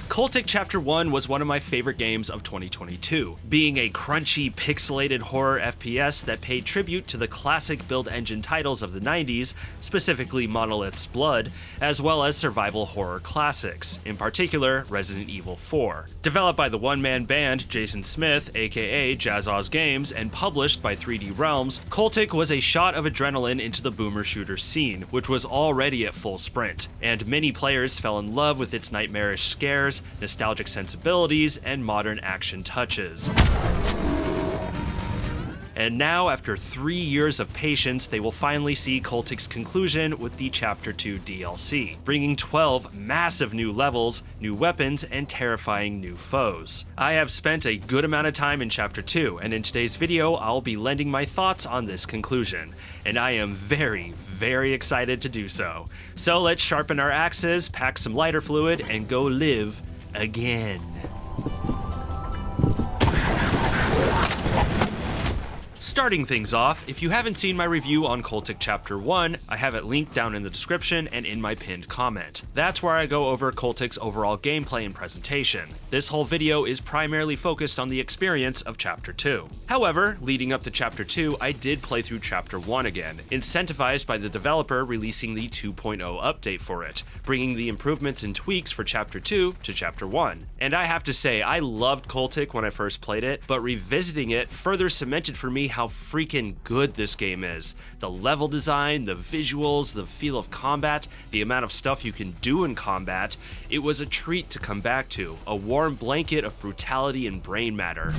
CULTIC Chapter 1 was one of my favorite games of 2022, being a crunchy, pixelated horror FPS that paid tribute to the classic build engine titles of the 90s, specifically Monolith's Blood, as well as survival horror classics, in particular Resident Evil 4. Developed by the one-man band Jason Smith, aka Jasozz Games, and published by 3D Realms, CULTIC was a shot of adrenaline into the boomer shooter scene, which was already at full sprint, and many players fell in love with its nightmarish scares, nostalgic sensibilities, and modern action touches. And now, after 3 years of patience, they will finally see CULTIC's conclusion with the Chapter 2 DLC, bringing 12 massive new levels, new weapons, and terrifying new foes. I have spent a good amount of time in Chapter 2, and in today's video, I'll be lending my thoughts on this conclusion, and I am very excited to do so. So let's sharpen our axes, pack some lighter fluid, and go live again. Starting things off, if you haven't seen my review on CULTIC Chapter 1, I have it linked down in the description and in my pinned comment. That's where I go over CULTIC's overall gameplay and presentation. This whole video is primarily focused on the experience of Chapter 2. However, leading up to Chapter 2, I did play through Chapter 1 again, incentivized by the developer releasing the 2.0 update for it, bringing the improvements and tweaks for Chapter 2 to Chapter 1. And I have to say, I loved CULTIC when I first played it, but revisiting it further cemented for me how freaking good this game is. The level design, the visuals, the feel of combat, the amount of stuff you can do in combat, it was a treat to come back to, a warm blanket of brutality and brain matter.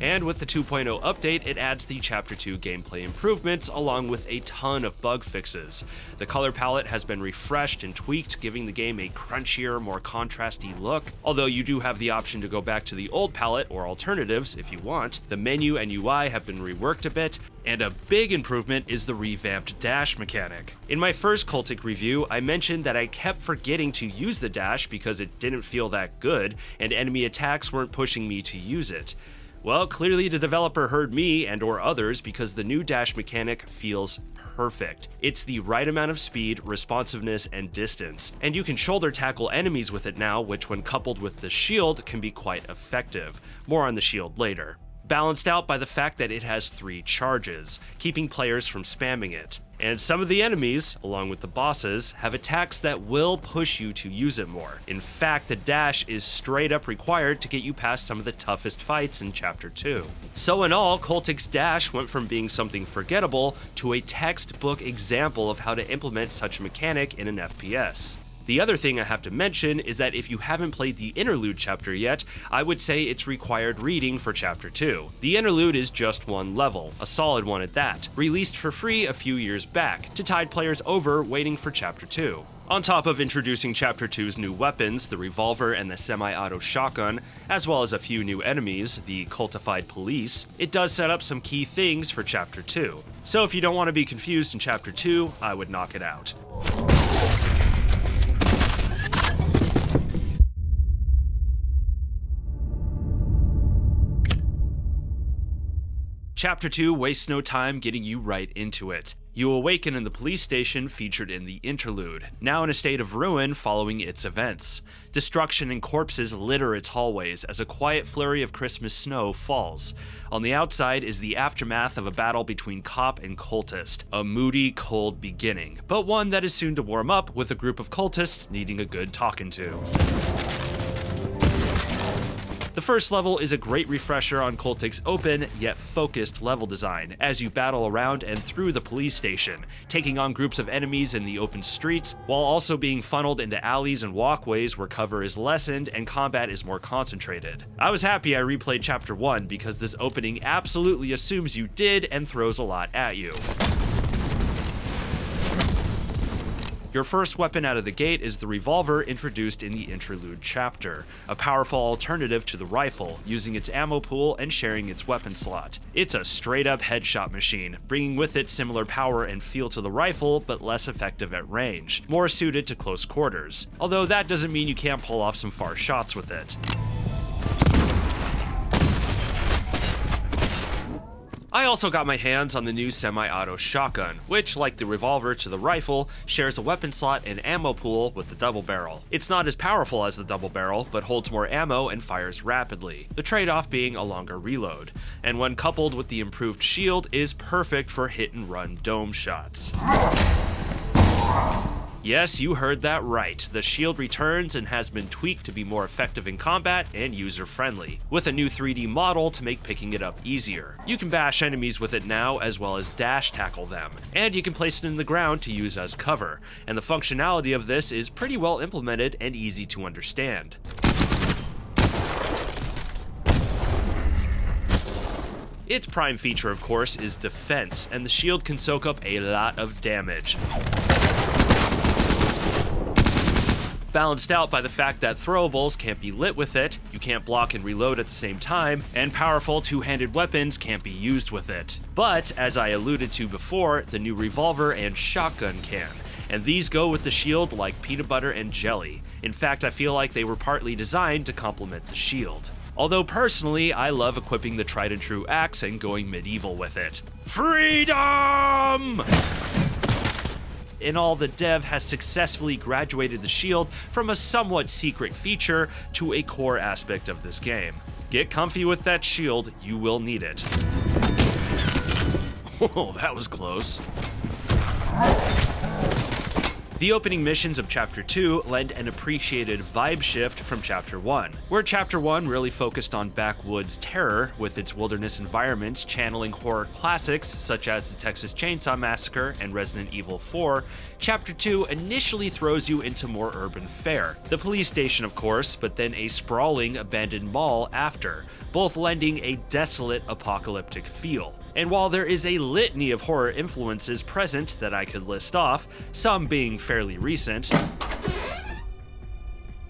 And with the 2.0 update, it adds the Chapter 2 gameplay improvements along with a ton of bug fixes. The color palette has been refreshed and tweaked, giving the game a crunchier, more contrasty look, although you do have the option to go back to the old palette or alternatives if you want. The menu and UI have been reworked a bit, and a big improvement is the revamped dash mechanic. In my first CULTIC review, I mentioned that I kept forgetting to use the dash because it didn't feel that good, and enemy attacks weren't pushing me to use it. Well, clearly the developer heard me and or others because the new dash mechanic feels perfect. It's the right amount of speed, responsiveness, and distance, and you can shoulder tackle enemies with it now, which when coupled with the shield can be quite effective. More on the shield later. Balanced out by the fact that it has 3 charges, keeping players from spamming it. And some of the enemies, along with the bosses, have attacks that will push you to use it more. In fact, the dash is straight up required to get you past some of the toughest fights in Chapter 2. So in all, CULTIC's dash went from being something forgettable to a textbook example of how to implement such a mechanic in an FPS. The other thing I have to mention is that if you haven't played the Interlude chapter yet, I would say it's required reading for Chapter 2. The Interlude is just one level, a solid one at that, released for free a few years back to tide players over waiting for Chapter 2. On top of introducing Chapter 2's new weapons, the revolver and the semi-auto shotgun, as well as a few new enemies, the cultified police, it does set up some key things for Chapter 2. So if you don't want to be confused in Chapter 2, I would knock it out. Chapter 2 wastes no time getting you right into it. You awaken in the police station featured in the Interlude, now in a state of ruin following its events. Destruction and corpses litter its hallways as a quiet flurry of Christmas snow falls. On the outside is the aftermath of a battle between cop and cultist, a moody, cold beginning, but one that is soon to warm up with a group of cultists needing a good talking to. The first level is a great refresher on CULTIC's open, yet focused level design, as you battle around and through the police station, taking on groups of enemies in the open streets, while also being funneled into alleys and walkways where cover is lessened and combat is more concentrated. I was happy I replayed Chapter 1 because this opening absolutely assumes you did and throws a lot at you. Your first weapon out of the gate is the revolver introduced in the Interlude chapter, a powerful alternative to the rifle, using its ammo pool and sharing its weapon slot. It's a straight-up headshot machine, bringing with it similar power and feel to the rifle, but less effective at range, more suited to close quarters, although that doesn't mean you can't pull off some far shots with it. I also got my hands on the new semi-auto shotgun, which, like the revolver to the rifle, shares a weapon slot and ammo pool with the double barrel. It's not as powerful as the double barrel, but holds more ammo and fires rapidly, the trade-off being a longer reload, and when coupled with the improved shield is perfect for hit-and-run dome shots. Yes, you heard that right. The shield returns and has been tweaked to be more effective in combat and user-friendly, with a new 3D model to make picking it up easier. You can bash enemies with it now as well as dash tackle them, and you can place it in the ground to use as cover, and the functionality of this is pretty well implemented and easy to understand. Its prime feature, of course, is defense, and the shield can soak up a lot of damage, balanced out by the fact that throwables can't be lit with it, you can't block and reload at the same time, and powerful two-handed weapons can't be used with it. But, as I alluded to before, the new revolver and shotgun can, and these go with the shield like peanut butter and jelly. In fact, I feel like they were partly designed to complement the shield. Although personally, I love equipping the tried and true axe and going medieval with it. Freedom! In all, the dev has successfully graduated the shield from a somewhat secret feature to a core aspect of this game. Get comfy with that shield, you will need it. Oh, that was close. The opening missions of Chapter 2 lend an appreciated vibe shift from Chapter 1, where Chapter 1 really focused on backwoods terror, with its wilderness environments channeling horror classics such as the Texas Chainsaw Massacre and Resident Evil 4. Chapter 2 initially throws you into more urban fare. The police station, of course, but then a sprawling abandoned mall after, both lending a desolate apocalyptic feel. And while there is a litany of horror influences present that I could list off, some being fairly recent.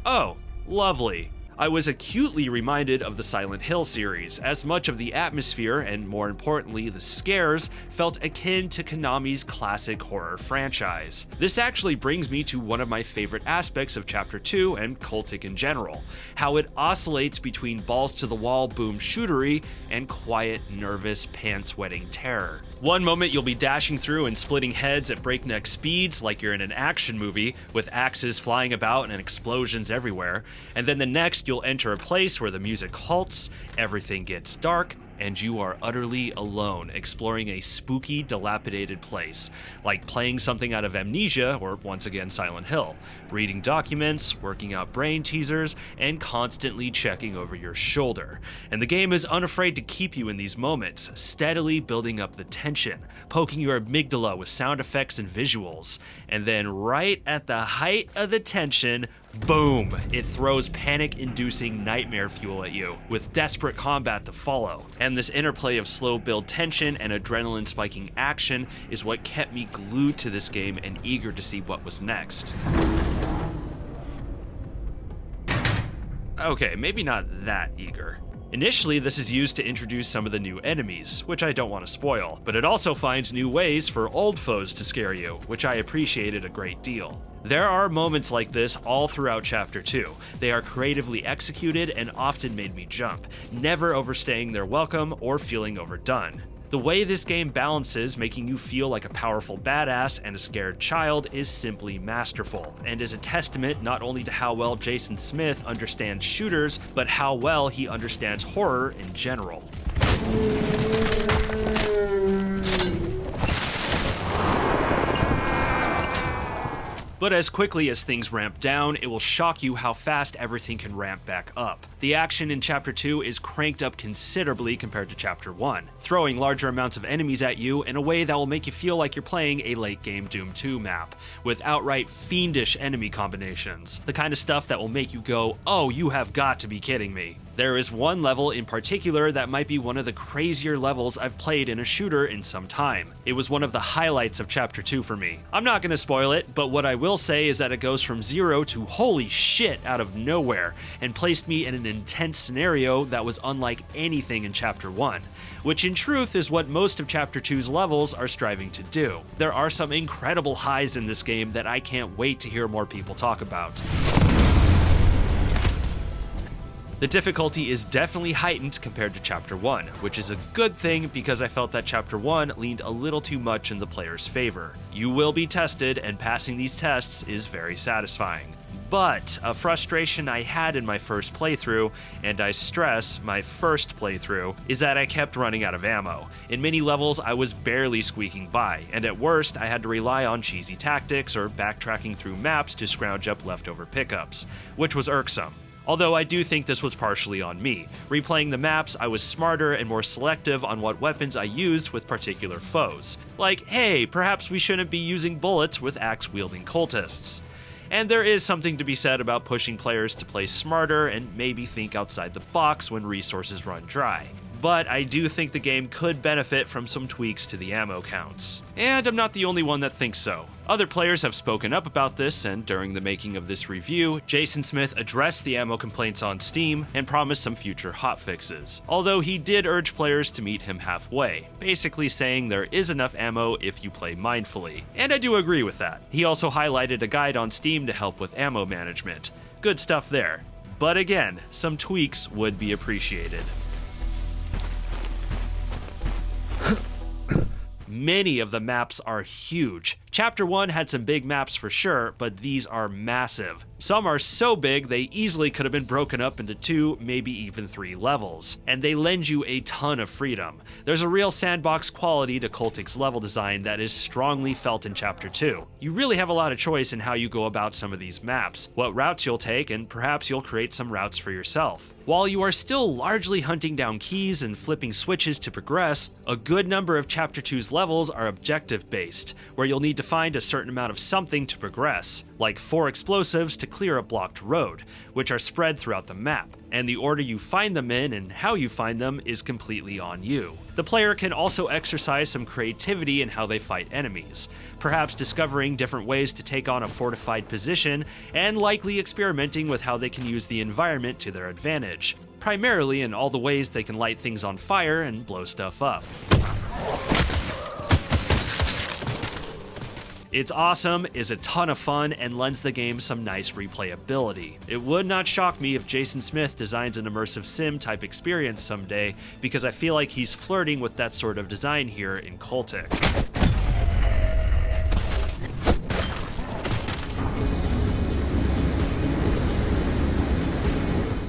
Oh, lovely. I was acutely reminded of the Silent Hill series, as much of the atmosphere, and more importantly the scares, felt akin to Konami's classic horror franchise. This actually brings me to one of my favorite aspects of Chapter 2 and CULTIC in general, how it oscillates between balls-to-the-wall boom shootery and quiet, nervous, pants-wetting terror. One moment you'll be dashing through and splitting heads at breakneck speeds like you're in an action movie, with axes flying about and explosions everywhere, and then the next you'll enter a place where the music halts, everything gets dark, and you are utterly alone, exploring a spooky, dilapidated place, like playing something out of Amnesia, or once again Silent Hill, reading documents, working out brain teasers, and constantly checking over your shoulder. And the game is unafraid to keep you in these moments, steadily building up the tension, poking your amygdala with sound effects and visuals. And then right at the height of the tension, boom, it throws panic-inducing nightmare fuel at you, with desperate combat to follow. And this interplay of slow build tension and adrenaline-spiking action is what kept me glued to this game and eager to see what was next. Okay, maybe not that eager. Initially, this is used to introduce some of the new enemies, which I don't want to spoil, but it also finds new ways for old foes to scare you, which I appreciated a great deal. There are moments like this all throughout Chapter 2. They are creatively executed and often made me jump, never overstaying their welcome or feeling overdone. The way this game balances making you feel like a powerful badass and a scared child is simply masterful, and is a testament not only to how well Jason Smith understands shooters, but how well he understands horror in general. But as quickly as things ramp down, it will shock you how fast everything can ramp back up. The action in Chapter 2 is cranked up considerably compared to Chapter 1, throwing larger amounts of enemies at you in a way that will make you feel like you're playing a late-game Doom 2 map, with outright fiendish enemy combinations, the kind of stuff that will make you go, oh, you have got to be kidding me. There is one level in particular that might be one of the crazier levels I've played in a shooter in some time. It was one of the highlights of Chapter 2 for me. I'm not going to spoil it, but what I will say is that it goes from zero to holy shit out of nowhere, and placed me in an intense scenario that was unlike anything in Chapter 1, which in truth is what most of Chapter 2's levels are striving to do. There are some incredible highs in this game that I can't wait to hear more people talk about. The difficulty is definitely heightened compared to Chapter 1, which is a good thing because I felt that Chapter 1 leaned a little too much in the player's favor. You will be tested, and passing these tests is very satisfying. But a frustration I had in my first playthrough, and I stress my first playthrough, is that I kept running out of ammo. In many levels I was barely squeaking by, and at worst I had to rely on cheesy tactics or backtracking through maps to scrounge up leftover pickups, which was irksome. Although I do think this was partially on me. Replaying the maps, I was smarter and more selective on what weapons I used with particular foes. Like, hey, perhaps we shouldn't be using bullets with axe-wielding cultists. And there is something to be said about pushing players to play smarter and maybe think outside the box when resources run dry. But I do think the game could benefit from some tweaks to the ammo counts. And I'm not the only one that thinks so. Other players have spoken up about this, and during the making of this review, Jason Smith addressed the ammo complaints on Steam and promised some future hotfixes. Although he did urge players to meet him halfway, basically saying there is enough ammo if you play mindfully. And I do agree with that. He also highlighted a guide on Steam to help with ammo management. Good stuff there. But again, some tweaks would be appreciated. Many of the maps are huge. Chapter 1 had some big maps for sure, but these are massive. Some are so big they easily could have been broken up into 2, maybe even 3 levels, and they lend you a ton of freedom. There's a real sandbox quality to CULTIC's level design that is strongly felt in Chapter 2. You really have a lot of choice in how you go about some of these maps, what routes you'll take, and perhaps you'll create some routes for yourself. While you are still largely hunting down keys and flipping switches to progress, a good number of Chapter 2's levels are objective-based, where you'll need to find a certain amount of something to progress, like 4 explosives to clear a blocked road, which are spread throughout the map, and the order you find them in and how you find them is completely on you. The player can also exercise some creativity in how they fight enemies, perhaps discovering different ways to take on a fortified position, and likely experimenting with how they can use the environment to their advantage, primarily in all the ways they can light things on fire and blow stuff up. It's awesome, is a ton of fun, and lends the game some nice replayability. It would not shock me if Jason Smith designs an immersive sim type experience someday, because I feel like he's flirting with that sort of design here in CULTIC.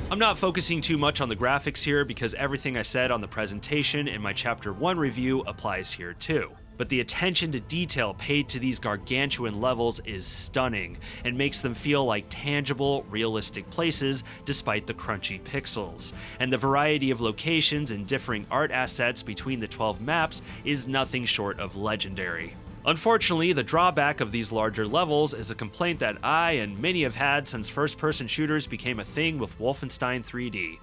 I'm not focusing too much on the graphics here because everything I said on the presentation in my Chapter 1 review applies here too. But the attention to detail paid to these gargantuan levels is stunning and makes them feel like tangible, realistic places despite the crunchy pixels. And the variety of locations and differing art assets between the 12 maps is nothing short of legendary. Unfortunately, the drawback of these larger levels is a complaint that I and many have had since first-person shooters became a thing with Wolfenstein 3D,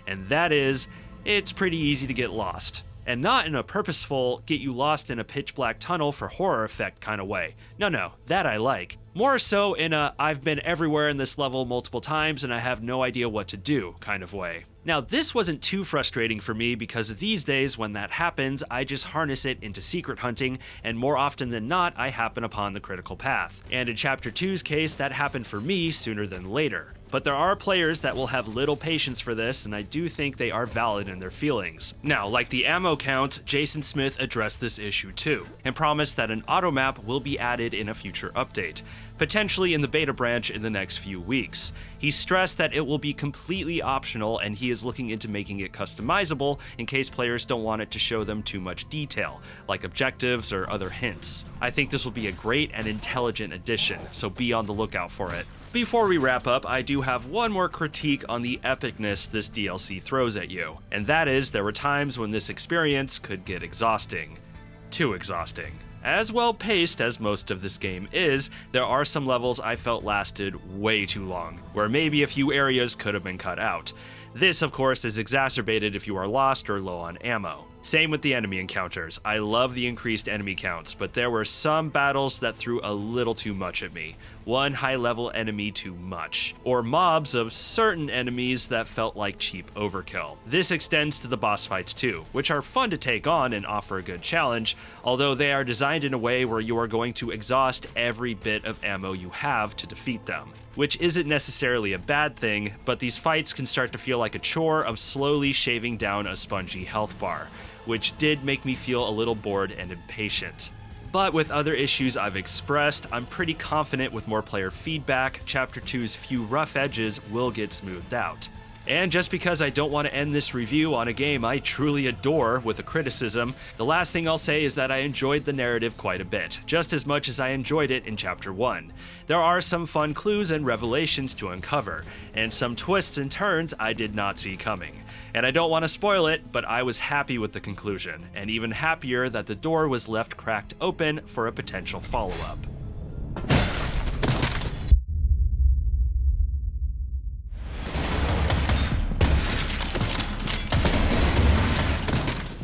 and that is, it's pretty easy to get lost. And not in a purposeful, get you lost in a pitch-black tunnel for horror effect kind of way. No, that I like. More so in a, I've been everywhere in this level multiple times and I have no idea what to do kind of way. Now, this wasn't too frustrating for me because these days when that happens, I just harness it into secret hunting, and more often than not, I happen upon the critical path. And in Chapter 2's case, that happened for me sooner than later. But there are players that will have little patience for this, and I do think they are valid in their feelings. Now, like the ammo count, Jason Smith addressed this issue too, and promised that an auto map will be added in a future update, potentially in the beta branch in the next few weeks. He stressed that it will be completely optional, and he is looking into making it customizable in case players don't want it to show them too much detail, like objectives or other hints. I think this will be a great and intelligent addition, so be on the lookout for it. Before we wrap up, I do have one more critique on the epicness this DLC throws at you, and that is there were times when this experience could get exhausting. Too exhausting. As well paced as most of this game is, there are some levels I felt lasted way too long, where maybe a few areas could have been cut out. This, of course, is exacerbated if you are lost or low on ammo. Same with the enemy encounters. I love the increased enemy counts, but there were some battles that threw a little too much at me. One high-level enemy too much, or mobs of certain enemies that felt like cheap overkill. This extends to the boss fights too, which are fun to take on and offer a good challenge, although they are designed in a way where you are going to exhaust every bit of ammo you have to defeat them. Which isn't necessarily a bad thing, but these fights can start to feel like a chore of slowly shaving down a spongy health bar, which did make me feel a little bored and impatient. But with other issues I've expressed, I'm pretty confident with more player feedback, Chapter 2's few rough edges will get smoothed out. And just because I don't want to end this review on a game I truly adore with a criticism, the last thing I'll say is that I enjoyed the narrative quite a bit, just as much as I enjoyed it in Chapter 1. There are some fun clues and revelations to uncover, and some twists and turns I did not see coming. And I don't want to spoil it, but I was happy with the conclusion, and even happier that the door was left cracked open for a potential follow-up.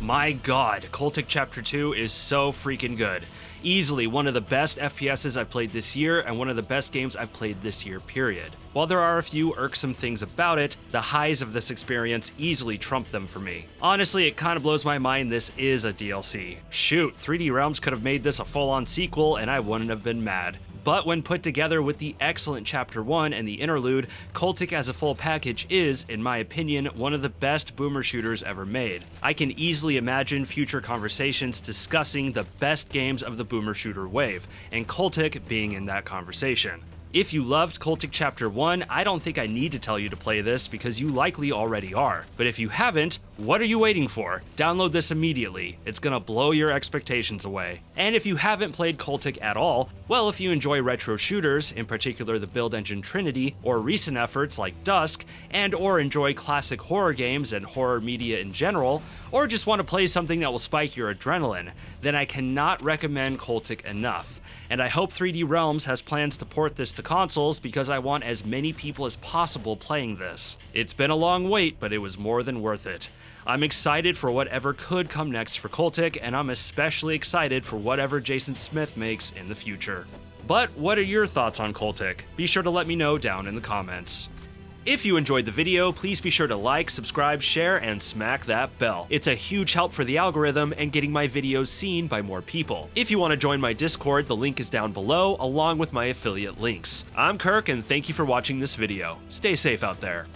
My god, CULTIC Chapter 2 is so freaking good. Easily one of the best FPSs I've played this year and one of the best games I've played this year, period. While there are a few irksome things about it, the highs of this experience easily trump them for me. Honestly, it kind of blows my mind this is a DLC. Shoot, 3D Realms could have made this a full-on sequel and I wouldn't have been mad. But when put together with the excellent Chapter 1 and the Interlude, CULTIC as a full package is, in my opinion, one of the best boomer shooters ever made. I can easily imagine future conversations discussing the best games of the boomer shooter wave, and CULTIC being in that conversation. If you loved CULTIC Chapter 1, I don't think I need to tell you to play this because you likely already are. But if you haven't, what are you waiting for? Download this immediately. It's gonna blow your expectations away. And if you haven't played CULTIC at all, well, if you enjoy retro shooters, in particular the Build Engine Trinity, or recent efforts like Dusk, and or enjoy classic horror games and horror media in general, or just want to play something that will spike your adrenaline, then I cannot recommend CULTIC enough. And I hope 3D Realms has plans to port this to consoles because I want as many people as possible playing this. It's been a long wait, but it was more than worth it. I'm excited for whatever could come next for CULTIC, and I'm especially excited for whatever Jason Smith makes in the future. But what are your thoughts on CULTIC? Be sure to let me know down in the comments. If you enjoyed the video, please be sure to like, subscribe, share, and smack that bell. It's a huge help for the algorithm and getting my videos seen by more people. If you want to join my Discord, the link is down below, along with my affiliate links. I'm Kirk, and thank you for watching this video. Stay safe out there.